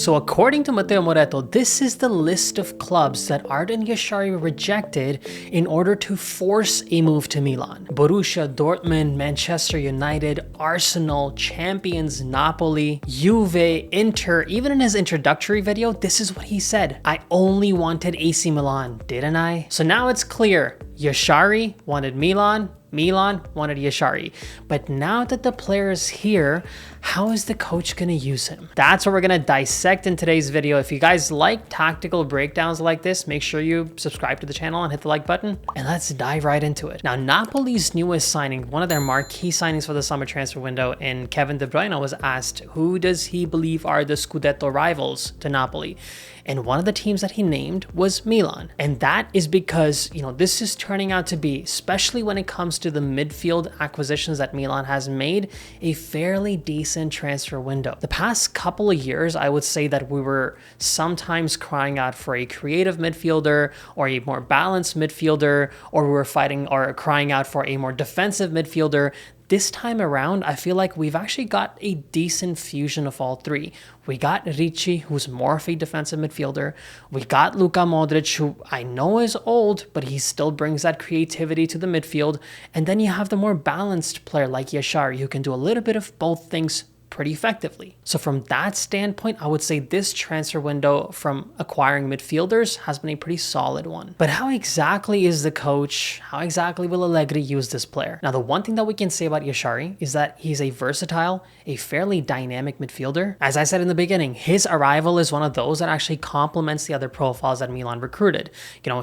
So according to Matteo Moretto, this is the list of clubs that Ardon Jashari rejected in order to force a move to Milan. Borussia Dortmund, Manchester United, Arsenal, Champions Napoli, Juve, Inter. Even in his introductory video, this is what he said. I only wanted AC Milan, didn't I? So now it's clear. Jashari wanted Milan, Milan wanted Jashari. But now that the player is here, how is the coach going to use him? That's what we're going to dissect in today's video. If you guys like tactical breakdowns like this, make sure you subscribe to the channel and hit the like button. And let's dive right into it. Now, Napoli's newest signing, one of their marquee signings for the summer transfer window, in Kevin De Bruyne, was asked, who does he believe are the Scudetto rivals to Napoli? And one of the teams that he named was Milan. And that is because, this is turning out to be, especially when it comes to the midfield acquisitions that Milan has made, a fairly decent transfer window. The past couple of years, I would say that we were sometimes crying out for a creative midfielder or a more balanced midfielder, or we were fighting or crying out for a more defensive midfielder. This time around, I feel like we've actually got a decent fusion of all three. We got Ricci, who's more of a defensive midfielder. We got Luka Modric, who I know is old, but he still brings that creativity to the midfield. And then you have the more balanced player like Jashari, who can do a little bit of both things pretty effectively. So from that standpoint, I would say this transfer window from acquiring midfielders has been a pretty solid one. But how exactly is the coach, how exactly will Allegri use this player? Now, the one thing that we can say about Jashari is that he's a versatile, a fairly dynamic midfielder. As I said in the beginning, his arrival is one of those that actually complements the other profiles that Milan recruited.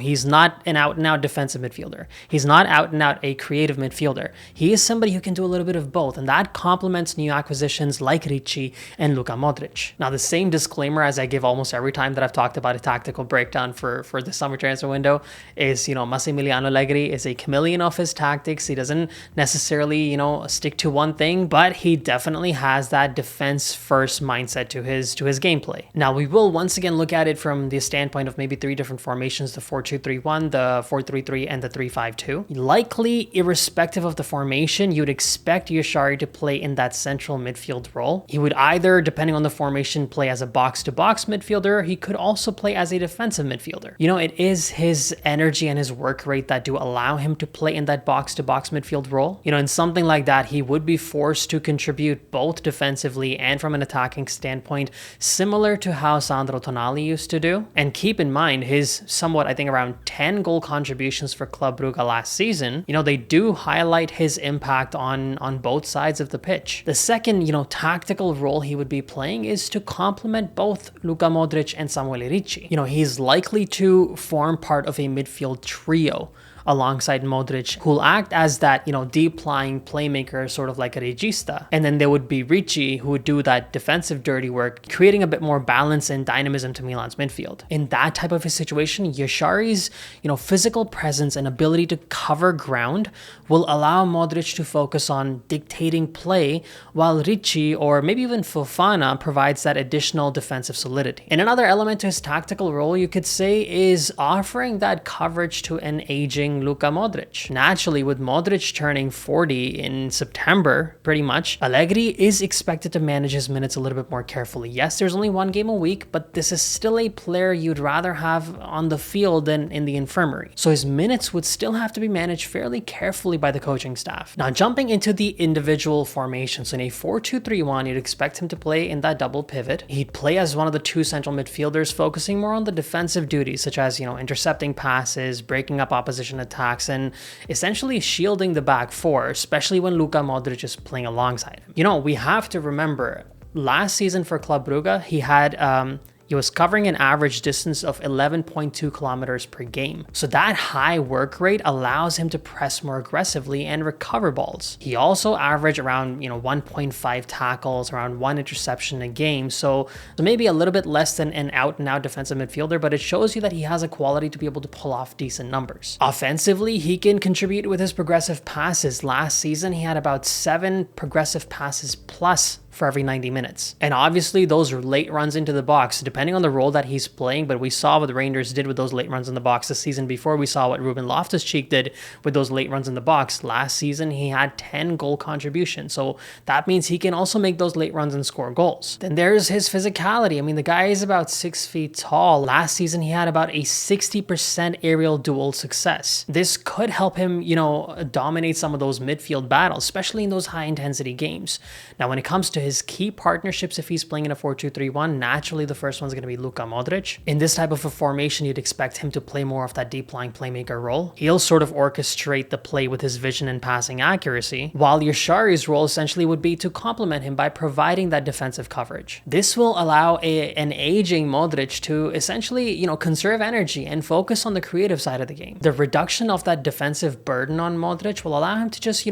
He's not an out-and-out defensive midfielder. He's not out-and-out a creative midfielder. He is somebody who can do a little bit of both, and that complements new acquisitions like Ricci and Luka Modric. Now, the same disclaimer as I give almost every time that I've talked about a tactical breakdown for the summer transfer window is, Massimiliano Allegri is a chameleon of his tactics. He doesn't necessarily, stick to one thing, but he definitely has that defense-first mindset to his gameplay. Now, we will once again look at it from the standpoint of maybe three different formations: the 4-2-3-1, the 4-3-3, and the 3-5-2. Likely, irrespective of the formation, you'd expect Jashari to play in that central midfield role. He would either, depending on the formation, play as a box-to-box midfielder. He could also play as a defensive midfielder. It is his energy and his work rate that do allow him to play in that box-to-box midfield role. In something like that, he would be forced to contribute both defensively and from an attacking standpoint, similar to how Sandro Tonali used to do. And keep in mind, his somewhat, I think, around 10 goal contributions for Club Brugge last season, they do highlight his impact on both sides of the pitch. The second, tactical role he would be playing is to complement both Luka Modric and Samuel Ricci. He's likely to form part of a midfield trio alongside Modric, who'll act as that, deep-lying playmaker, sort of like a regista. And then there would be Ricci, who would do that defensive dirty work, creating a bit more balance and dynamism to Milan's midfield. In that type of a situation, Jashari's, physical presence and ability to cover ground will allow Modric to focus on dictating play, while Ricci, or maybe even Fofana, provides that additional defensive solidity. And another element to his tactical role, you could say, is offering that coverage to an aging Luka Modric. Naturally, with Modric turning 40 in September, pretty much, Allegri is expected to manage his minutes a little bit more carefully. Yes, there's only one game a week, but this is still a player you'd rather have on the field than in the infirmary. So his minutes would still have to be managed fairly carefully by the coaching staff. Now, jumping into the individual formations, in a 4-2-3-1, you'd expect him to play in that double pivot. He'd play as one of the two central midfielders, focusing more on the defensive duties, such as, intercepting passes, breaking up opposition attacks, and essentially shielding the back four, especially when Luka Modric is playing alongside him. We have to remember, last season for Club Brugge, he was covering an average distance of 11.2 kilometers per game. So that high work rate allows him to press more aggressively and recover balls. He also averaged around 1.5 tackles, around 1 interception a game. So maybe a little bit less than an out-and-out defensive midfielder, but it shows you that he has a quality to be able to pull off decent numbers. Offensively, he can contribute with his progressive passes. Last season, he had about 7 progressive passes plus for every 90 minutes. And obviously those late runs into the box, depending on the role that he's playing, but we saw what the Rangers did with those late runs in the box the season before. We saw what Ruben Loftus-Cheek did with those late runs in the box. Last season, he had 10 goal contributions. So that means he can also make those late runs and score goals. Then there's his physicality. I mean, the guy is about 6 feet tall. Last season, he had about a 60% aerial duel success. This could help him, dominate some of those midfield battles, especially in those high intensity games. Now, when it comes to his key partnerships, if he's playing in a 4-2-3-1, naturally the first one's going to be Luka Modric. In this type of a formation, you'd expect him to play more of that deep lying playmaker role. He'll sort of orchestrate the play with his vision and passing accuracy, while Jashari's role essentially would be to complement him by providing that defensive coverage. This will allow an aging Modric to essentially, conserve energy and focus on the creative side of the game. The reduction of that defensive burden on Modric will allow him to just,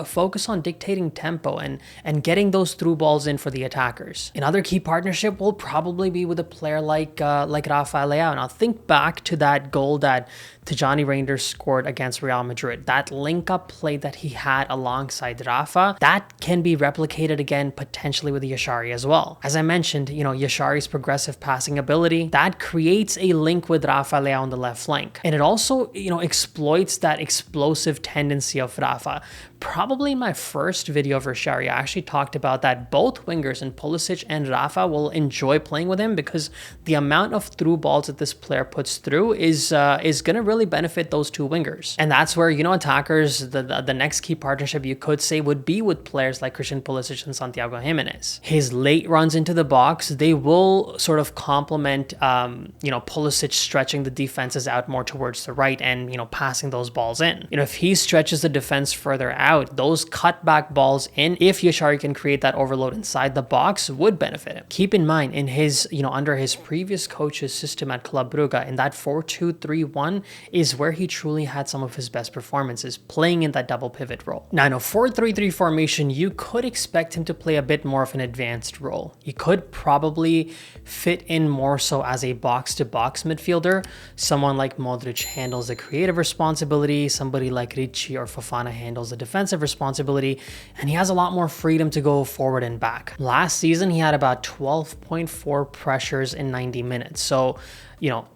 focus on dictating tempo and getting those through balls in for the attackers. Another key partnership will probably be with a player like Rafael Leao. Now think back to that goal that Tijani Reinders scored against Real Madrid. That link-up play that he had alongside Rafa, that can be replicated again potentially with Jashari as well. As I mentioned, Jashari's progressive passing ability, that creates a link with Rafa Leao on the left flank. And it also, exploits that explosive tendency of Rafa. Probably in my first video of Jashari, I actually talked about that both wingers in Pulisic and Rafa will enjoy playing with him because the amount of through balls that this player puts through is going to really benefit those two wingers. And that's where, attackers, the next key partnership you could say would be with players like Christian Pulisic and Santiago Jimenez. His late runs into the box, they will sort of complement, Pulisic stretching the defenses out more towards the right and, passing those balls in. If he stretches the defense further out, those cutback balls in, if Jashari can create that overload inside the box, would benefit him. Keep in mind, in his, under his previous coach's system at Club Brugge, in that 4-2-3-1 is where he truly had some of his best performances, playing in that double pivot role. Now, in a 4-3-3 formation, you could expect him to play a bit more of an advanced role. He could probably fit in more so as a box-to-box midfielder. Someone like Modric handles the creative responsibility, somebody like Ricci or Fofana handles the defensive responsibility, and he has a lot more freedom to go forward and back. Last season, he had about 12.4 pressures in 90 minutes. So,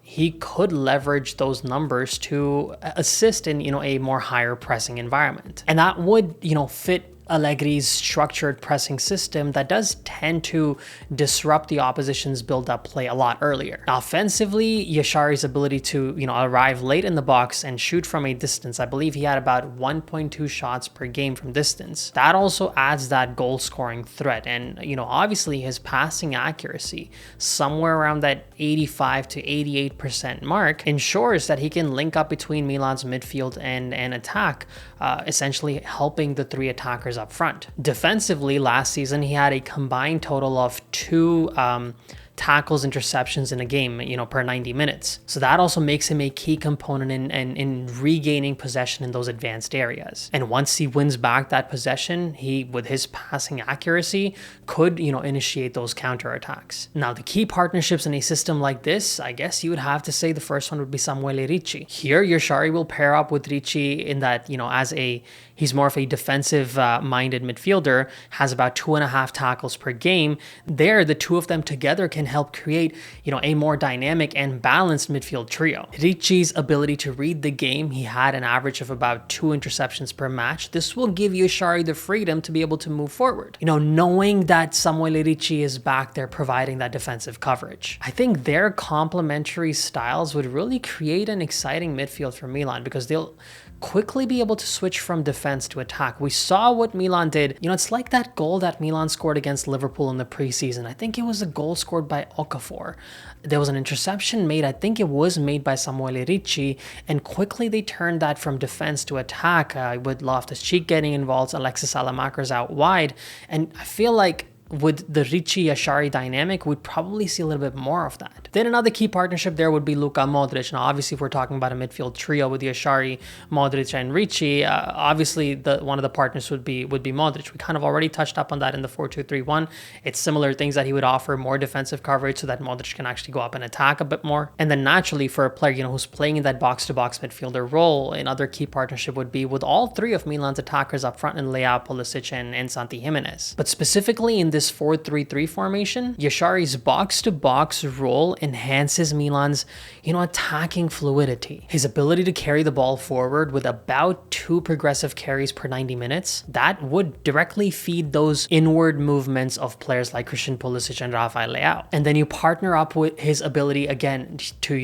he could leverage those numbers to assist in, a more higher pressing environment. And that would, fit Allegri's structured pressing system that does tend to disrupt the opposition's build-up play a lot earlier. Now, offensively, Jashari's ability to, arrive late in the box and shoot from a distance, I believe he had about 1.2 shots per game from distance. That also adds that goal-scoring threat. And, obviously his passing accuracy, somewhere around that 85 to 88% mark, ensures that he can link up between Milan's midfield and attack, essentially helping the three attackers up front. Defensively, last season, he had a combined total of 2 tackles, interceptions in a game, per 90 minutes. So that also makes him a key component in regaining possession in those advanced areas. And once he wins back that possession, he, with his passing accuracy, could, initiate those counterattacks. Now, the key partnerships in a system like this, I guess you would have to say the first one would be Samuele Ricci. Here, Jashari will pair up with Ricci in that, he's more of a defensive minded midfielder, has about 2.5 tackles per game. There, the two of them together can help create, a more dynamic and balanced midfield trio. Ricci's ability to read the game, he had an average of about 2 interceptions per match. This will give Jashari the freedom to be able to move forward. Knowing that Samuele Ricci is back there providing that defensive coverage. I think their complementary styles would really create an exciting midfield for Milan because they'll quickly be able to switch from defense to attack. We saw what Milan did. It's like that goal that Milan scored against Liverpool in the preseason. I think it was a goal scored by Okafor. There was an interception made, I think it was made by Samuele Ricci, and quickly they turned that from defense to attack with Loftus-Cheek getting involved, Alexis Salamaker's out wide, and I feel like with the Ricci-Jashari dynamic, we'd probably see a little bit more of that. Then another key partnership there would be Luka Modric. Now, obviously, if we're talking about a midfield trio with Jashari, Modric, and Ricci, obviously one of the partners would be Modric. We kind of already touched up on that in the 4-2-3-1. It's similar things that he would offer, more defensive coverage so that Modric can actually go up and attack a bit more. And then naturally for a player, who's playing in that box-to-box midfielder role, another key partnership would be with all three of Milan's attackers up front in Leao, Pulisic, and Santi Jimenez. But specifically in this 4-3-3 formation, Jashari's box-to-box role enhances Milan's, attacking fluidity. His ability to carry the ball forward with about 2 progressive carries per 90 minutes, that would directly feed those inward movements of players like Christian Pulisic and Rafael Leao. And then you partner up with his ability again to,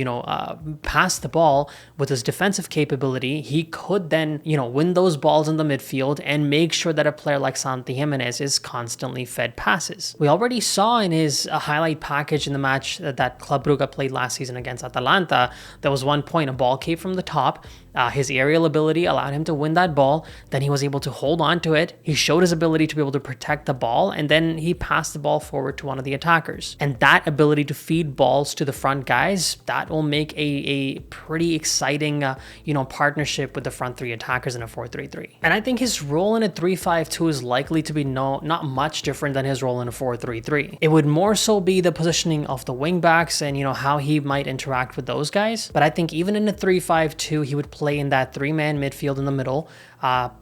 pass the ball with his defensive capability. He could then, win those balls in the midfield and make sure that a player like Santi Jimenez is constantly fed passes. We already saw in his highlight package in the match that Club Brugge played last season against Atalanta, there was one point, a ball came from the top. His aerial ability allowed him to win that ball. Then he was able to hold on to it. He showed his ability to be able to protect the ball, and then he passed the ball forward to one of the attackers. And that ability to feed balls to the front guys, that will make a pretty exciting, partnership with the front three attackers in a 4-3-3. And I think his role in a 3-5-2 is likely to be not much different than his role in a 4-3-3. It would more so be the positioning of the wing backs and, how he might interact with those guys. But I think even in a 3-5-2, he would play in that 3-man midfield in the middle,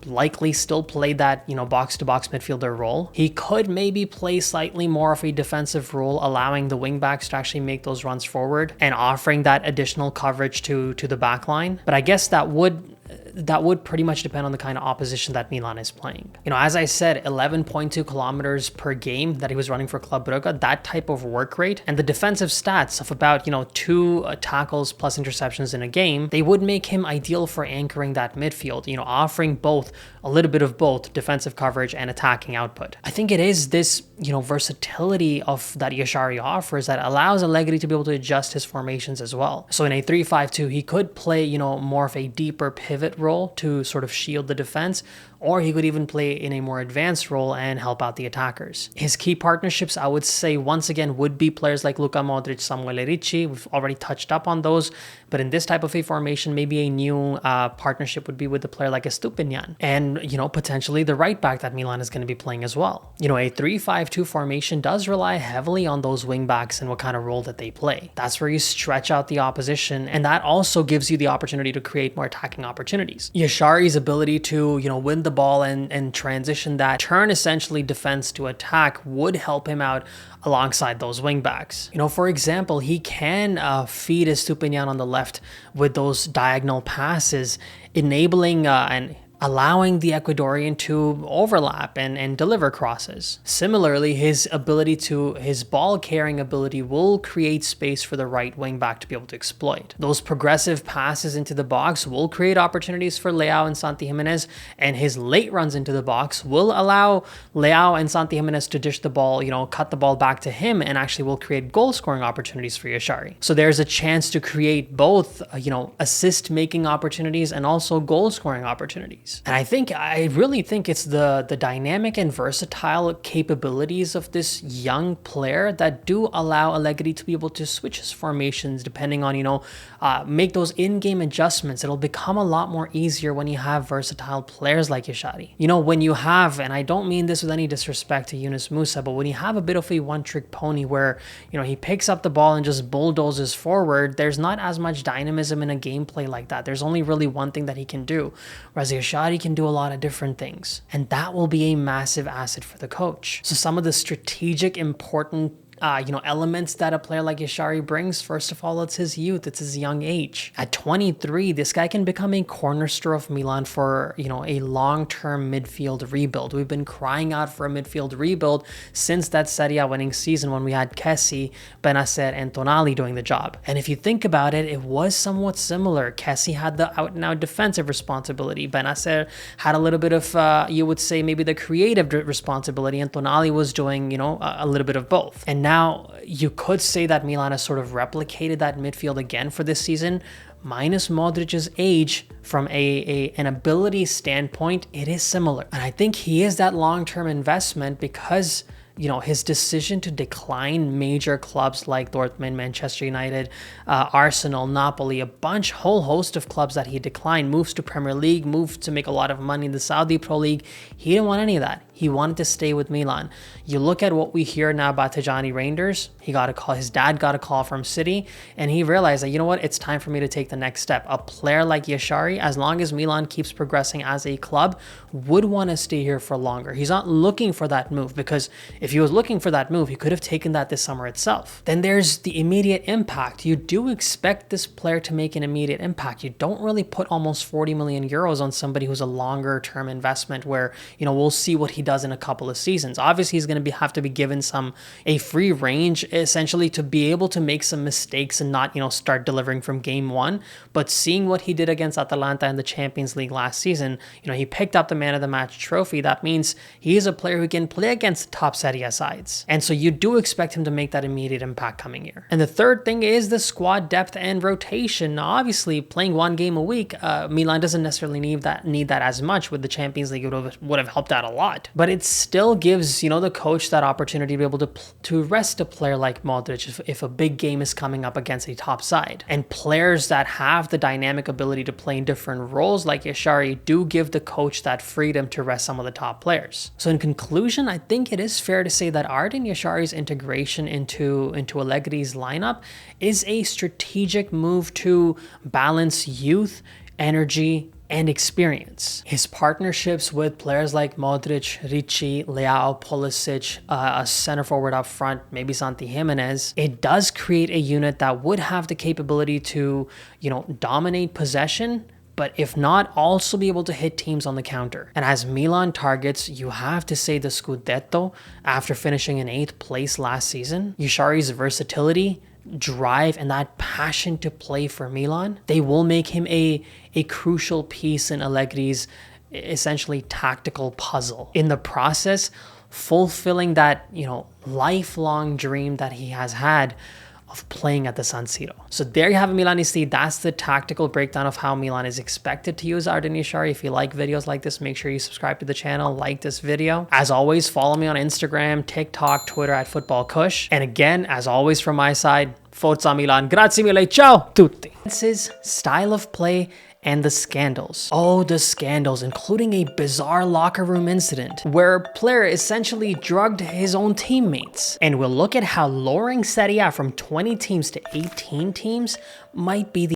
likely still play that, box-to-box midfielder role. He could maybe play slightly more of a defensive role, allowing the wingbacks to actually make those runs forward and offering that additional coverage to the back line. But I guess that would pretty much depend on the kind of opposition that Milan is playing. As I said, 11.2 kilometers per game that he was running for Club Brugge, that type of work rate and the defensive stats of about, 2 tackles plus interceptions in a game, they would make him ideal for anchoring that midfield, offering a little bit of both defensive coverage and attacking output. I think it is this, versatility of that Jashari offers that allows Allegri to be able to adjust his formations as well. So in a 3-5-2, he could play, more of a deeper pivot role to sort of shield the defense, or he could even play in a more advanced role and help out the attackers. His key partnerships, I would say, once again, would be players like Luka Modric, Samuel Ricci. We've already touched up on those, but in this type of a formation, maybe a new partnership would be with a player like Estupiñán, and, potentially the right back that Milan is going to be playing as well. A 3-5-2 formation does rely heavily on those wing backs and what kind of role that they play. That's where you stretch out the opposition, and that also gives you the opportunity to create more attacking opportunities. Jashari's ability to, win the ball and transition that, turn essentially defense to attack, would help him out alongside those wingbacks. For example, he can feed Estupiñán on the left with those diagonal passes, enabling and allowing the Ecuadorian to overlap and deliver crosses. Similarly, his ball carrying ability will create space for the right wing back to be able to exploit. Those progressive passes into the box will create opportunities for Leao and Santi Jimenez, and his late runs into the box will allow Leao and Santi Jimenez to dish the ball, cut the ball back to him, and actually will create goal scoring opportunities for Jashari. So there's a chance to create both, assist making opportunities and also goal scoring opportunities. And I really think it's the dynamic and versatile capabilities of this young player that do allow Allegri to be able to switch his formations depending on, make those in-game adjustments. It'll become a lot more easier when you have versatile players like Jashari. When you have, and I don't mean this with any disrespect to Yunus Musa, but when you have a bit of a one-trick pony where, he picks up the ball and just bulldozes forward, there's not as much dynamism in a gameplay like that. There's only really one thing that he can do, whereas Jashari can do a lot of different things, and that will be a massive asset for the coach. So some of the strategic important elements that a player like Jashari brings, first of all, it's his youth, it's his young age. At 23, this guy can become a cornerstone of Milan for, a long-term midfield rebuild. We've been crying out for a midfield rebuild since that Serie A winning season when we had Kessie, Benacer, and Tonali doing the job. And if you think about it, it was somewhat similar. Kessie had the out-and-out defensive responsibility. Benacer had a little bit of, you would say, maybe the creative responsibility, and Tonali was doing, a little bit of both. And now you could say that Milan has sort of replicated that midfield again for this season, minus Modric's age. From an ability standpoint, it is similar. And I think he is that long-term investment because his decision to decline major clubs like Dortmund, Manchester United, Arsenal, Napoli, whole host of clubs that he declined, moves to Premier League, moved to make a lot of money in the Saudi Pro League. He didn't want any of that. He wanted to stay with Milan. You look at what we hear now about Tijani Reinders. He got a call. His dad got a call from City, and he realized that, you know what, it's time for me to take the next step. A player like Jashari, as long as Milan keeps progressing as a club, would want to stay here for longer. He's not looking for that move, because if he was looking for that move, he could have taken that this summer itself. Then there's the immediate impact. You do expect this player to make an immediate impact. You don't really put almost 40 million euros on somebody who's a longer term investment where, we'll see what he does in a couple of seasons. Obviously, he's going to have to be given a free range, essentially, to be able to make some mistakes and not, start delivering from game one. But seeing what he did against Atalanta in the Champions League last season, he picked up the Man of the Match trophy. That means he is a player who can play against top Serie A sides. And so you do expect him to make that immediate impact coming year. And the third thing is the squad depth and rotation. Now, obviously, playing one game a week, Milan doesn't necessarily need that as much. With the Champions League, it would have helped out a lot. But it still gives, the coach that opportunity to be able to rest a player like Modric if a big game is coming up against a top side. And players that have the dynamic ability to play in different roles like Jashari do give the coach that freedom to rest some of the top players. So in conclusion, I think it is fair to say that Ardon Jashari's integration into Allegri's lineup is a strategic move to balance youth, energy, and experience. His partnerships with players like Modric, Ricci, Leao, Pulisic, a center forward up front, maybe Santi Jimenez, it does create a unit that would have the capability to, dominate possession, but if not, also be able to hit teams on the counter. And as Milan targets, you have to say the Scudetto after finishing in 8th place last season. Jashari's versatility, drive, and that passion to play for Milan, they will make him a crucial piece in Allegri's essentially tactical puzzle. In the process, fulfilling that, lifelong dream that he has had of playing at the San Siro. So there you have it, Milanisti. That's the tactical breakdown of how Milan is expected to use Ardon Jashari. If you like videos like this, make sure you subscribe to the channel, like this video. As always, follow me on Instagram, TikTok, Twitter at FootballKush. And again, as always from my side, Forza Milan. Grazie mille. Ciao tutti. This is style of play and the scandals. Oh, the scandals, including a bizarre locker room incident where a player essentially drugged his own teammates. And we'll look at how lowering Serie A from 20 teams to 18 teams might be the